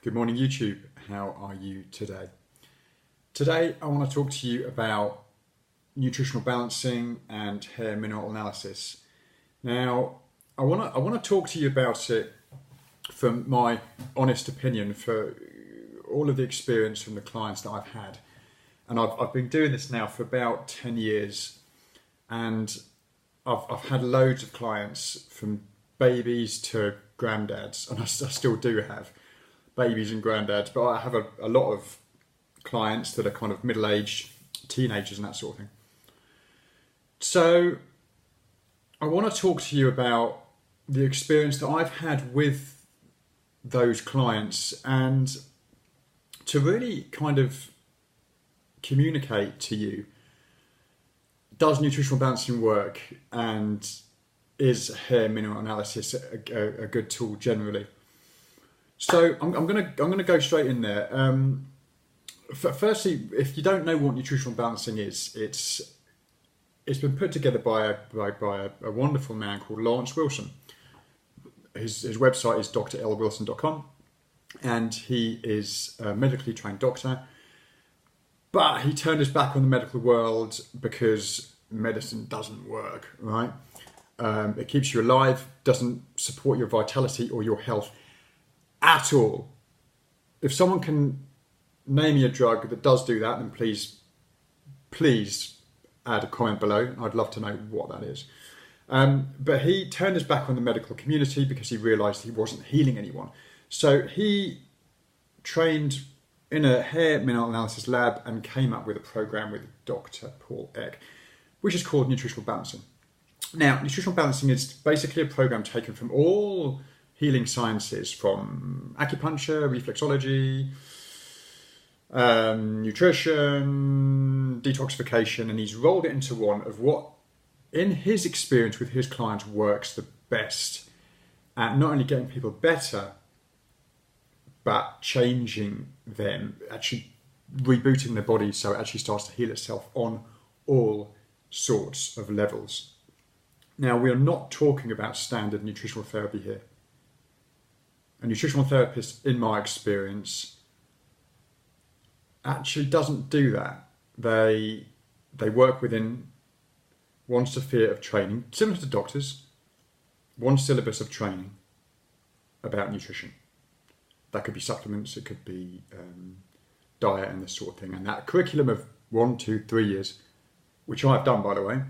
Good morning, YouTube. How are you today? Today, I want to talk to you about nutritional balancing and hair mineral analysis. Now, I want to talk to you about it from my honest opinion for all of the experience from the clients that I've had. And I've been doing this now for about 10 years, and I've had loads of clients from babies to granddads, and I still do have babies and granddads, but I have a lot of clients that are kind of middle-aged, teenagers and that sort of thing. So I want to talk to you about the experience that I've had with those clients and to really kind of communicate to you, does nutritional balancing work and is hair mineral analysis a good tool generally? So I'm gonna go straight in there. Firstly, if you don't know what nutritional balancing is, it's been put together by a wonderful man called Lawrence Wilson. His website is drlwilson.com, and he is a medically trained doctor. But he turned his back on the medical world because medicine doesn't work, right? It keeps you alive, doesn't support your vitality or your health at all. If someone can name me a drug that does do that, then please add a comment below. I'd love to know what that is. But he turned his back on the medical community because he realised he wasn't healing anyone. So he trained in a hair mineral analysis lab and came up with a program with Dr. Paul Eck, which is called Nutritional Balancing. Now, nutritional balancing is basically a program taken from all healing sciences, from acupuncture, reflexology, nutrition, detoxification, and he's rolled it into one of what, in his experience with his clients, works the best at not only getting people better, but changing them, actually rebooting their body so it actually starts to heal itself on all sorts of levels. Now, we are not talking about standard nutritional therapy here. A nutritional therapist, in my experience, actually doesn't do that. They work within one sphere of training, similar to doctors, one syllabus of training about nutrition. That could be supplements, it could be diet and this sort of thing. And that curriculum of 1, 2, 3 years, which I've done, by the way,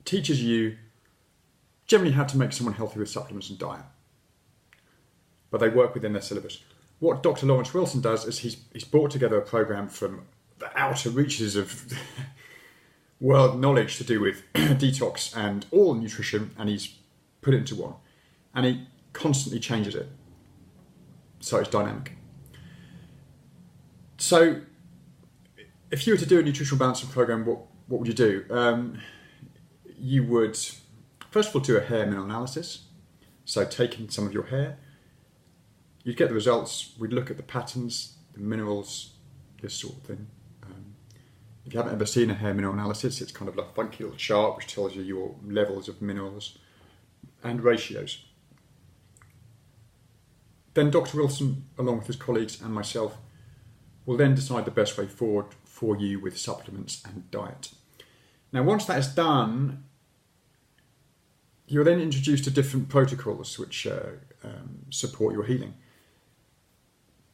teaches you generally how to make someone healthy with supplements and diet. But they work within their syllabus. What Dr. Lawrence Wilson does is he's brought together a program from the outer reaches of world knowledge to do with detox and all nutrition, and he's put it into one. And he constantly changes it, so it's dynamic. So if you were to do a nutritional balancing program, what would you do? You would, first of all, do a hair mineral analysis. So taking some of your hair, you'd get the results, we'd look at the patterns, the minerals, this sort of thing. If you haven't ever seen a hair mineral analysis, it's kind of like a funky little chart which tells you your levels of minerals and ratios. Then Dr. Wilson, along with his colleagues and myself, will then decide the best way forward for you with supplements and diet. Now, once that is done, you're then introduced to different protocols which support your healing.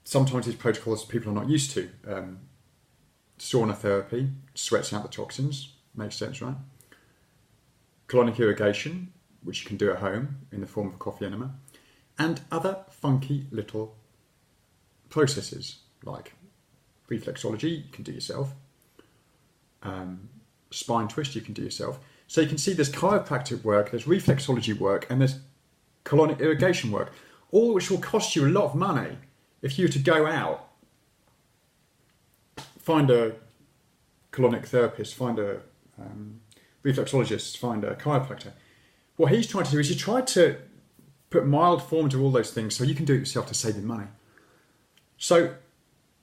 Sometimes these protocols people are not used to. Sauna therapy sweats out the toxins, makes sense, right? Colonic irrigation, which you can do at home in the form of a coffee enema, and other funky little processes like reflexology, you can do yourself. Spine twist, you can do yourself. So you can see there's chiropractic work, there's reflexology work, and there's colonic irrigation work, all which will cost you a lot of money if you were to go out, find a colonic therapist, find a reflexologist, find a chiropractor. What he's trying to do is he tried to put mild form to all those things so you can do it yourself to save you money. So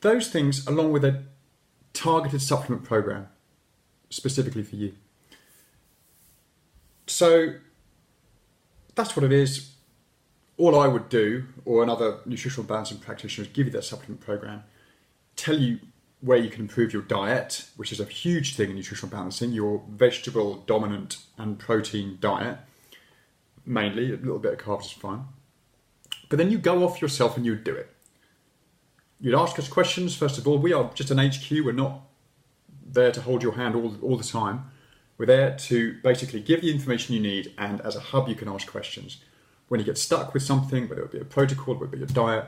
those things, along with a targeted supplement program specifically for you. So that's what it is. all I would do, or another nutritional balancing practitioner, is give you that supplement program, tell you where you can improve your diet, which is a huge thing in nutritional balancing, your vegetable dominant and protein diet, mainly, a little bit of carbs is fine. But then you go off yourself and you do it. You'd ask us questions. First of all, we are just an HQ. We're not there to hold your hand all the time. We're there to basically give you the information you need, and as a hub you can ask questions. When you get stuck with something, whether it be a protocol, whether it be your diet.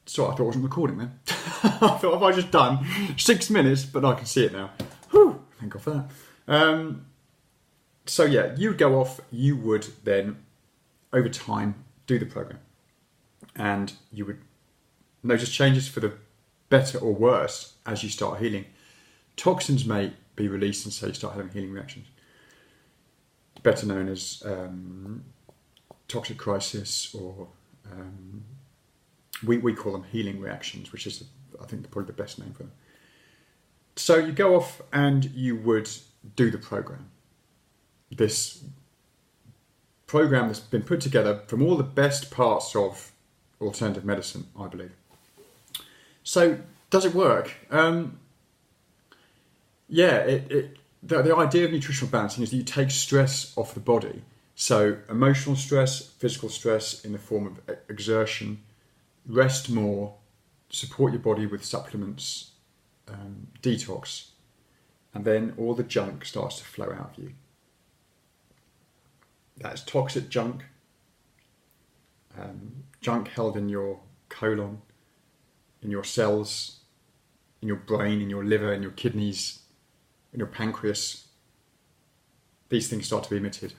Sorry, I thought I wasn't recording then. I thought, have I just done 6 minutes? But I can see it now. Whew, thank God for that. So yeah, you would go off, you would then, over time, do the program. And you would notice changes for the better or worse as you start healing. Toxins may be released and so you start having healing reactions. Better known as toxic crisis, or we call them healing reactions, which is, I think, probably the best name for them. So you go off and you would do the program. This program that's been put together from all the best parts of alternative medicine, I believe. So does it work? The idea of nutritional balancing is that you take stress off the body. So emotional stress, physical stress in the form of exertion, rest more, support your body with supplements, detox, and then all the junk starts to flow out of you. That's toxic junk, junk held in your colon, in your cells, in your brain, in your liver, in your kidneys, in your pancreas. These things start to be emitted,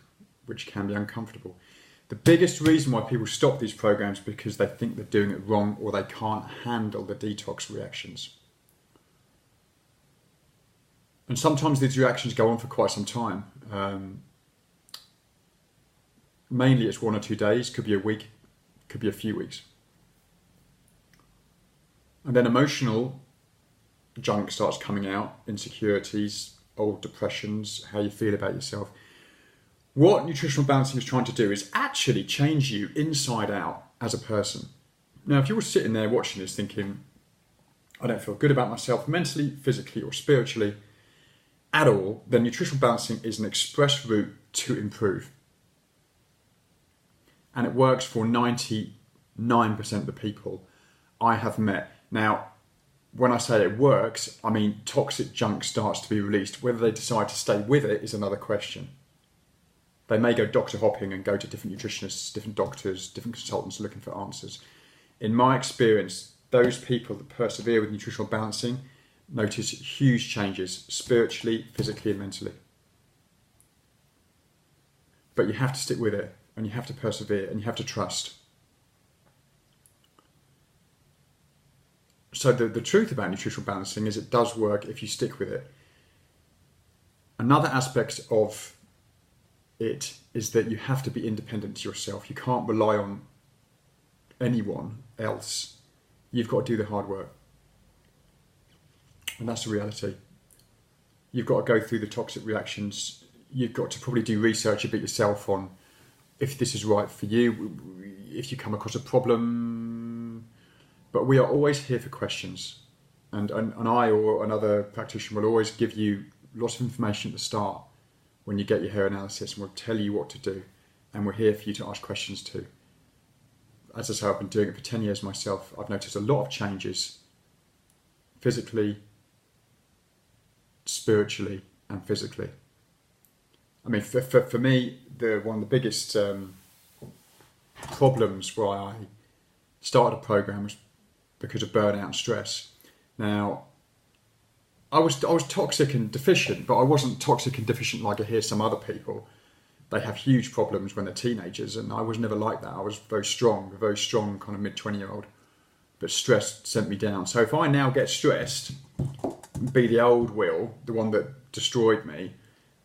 which can be uncomfortable. The biggest reason why people stop these programs is because they think they're doing it wrong, or they can't handle the detox reactions. And sometimes these reactions go on for quite some time. Mainly it's 1 or 2 days, could be a week, could be a few weeks. And then emotional junk starts coming out, insecurities, old depressions, how you feel about yourself. What nutritional balancing is trying to do is actually change you inside out as a person. Now, if you were sitting there watching this thinking, I don't feel good about myself mentally, physically or spiritually at all, then nutritional balancing is an express route to improve. And it works for 99% of the people I have met. Now, when I say it works, I mean toxic junk starts to be released. Whether they decide to stay with it is another question. They may go doctor hopping and go to different nutritionists, different doctors, different consultants looking for answers. In my experience, those people that persevere with nutritional balancing notice huge changes spiritually, physically and mentally. But you have to stick with it, and you have to persevere, and you have to trust. So the truth about nutritional balancing is it does work if you stick with it. Another aspect of it is that you have to be independent to yourself. You can't rely on anyone else. You've got to do the hard work. And that's the reality. You've got to go through the toxic reactions. You've got to probably do research a bit yourself on if this is right for you, if you come across a problem. But we are always here for questions. And I or another practitioner will always give you lots of information at the start when you get your hair analysis, and we'll tell you what to do. And we're here for you to ask questions too. As I say, I've been doing it for 10 years myself. I've noticed a lot of changes physically, spiritually and physically. I mean, for me, one of the biggest problems why I started a program was because of burnout and stress. Now, I was toxic and deficient, but I wasn't toxic and deficient like I hear some other people. They have huge problems when they're teenagers, and I was never like that. I was a very strong kind of mid-20-year-old, but stress sent me down. So if I now get stressed, be the old Will, the one that destroyed me,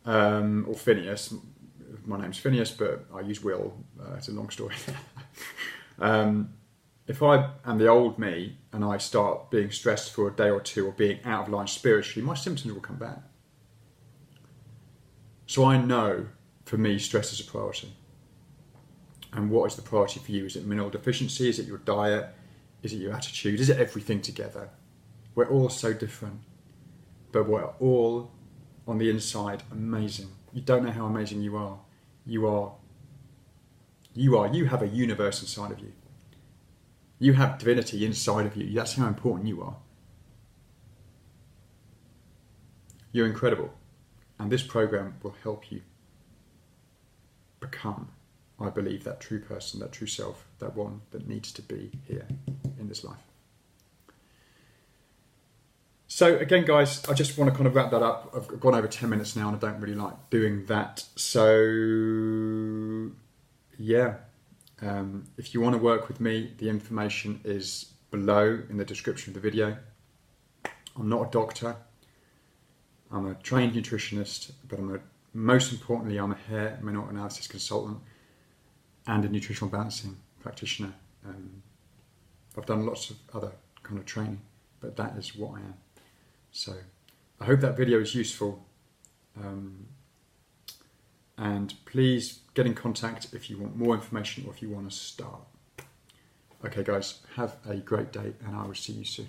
or Phineas. My name's Phineas, but I use Will. It's a long story. If I am the old me and I start being stressed for a day or two or being out of line spiritually, my symptoms will come back. So I know for me, stress is a priority. And what is the priority for you? Is it mineral deficiency? Is it your diet? Is it your attitude? Is it everything together? We're all so different, but we're all on the inside amazing. You don't know how amazing you are. You have a universe inside of you. You have divinity inside of you. That's how important you are. You're incredible. And this program will help you become, I believe, that true person, that true self, that one that needs to be here in this life. So again, guys, I just want to kind of wrap that up. I've gone over 10 minutes now and I don't really like doing that. So yeah, if you want to work with me, the information is below in the description of the video. I'm not a doctor. I'm a trained nutritionist, but most importantly, I'm a hair mineral analysis consultant and a nutritional balancing practitioner. I've done lots of other kind of training, but that is what I am. So I hope that video is useful. And please get in contact if you want more information or if you want to start. Okay guys, have a great day and I will see you soon.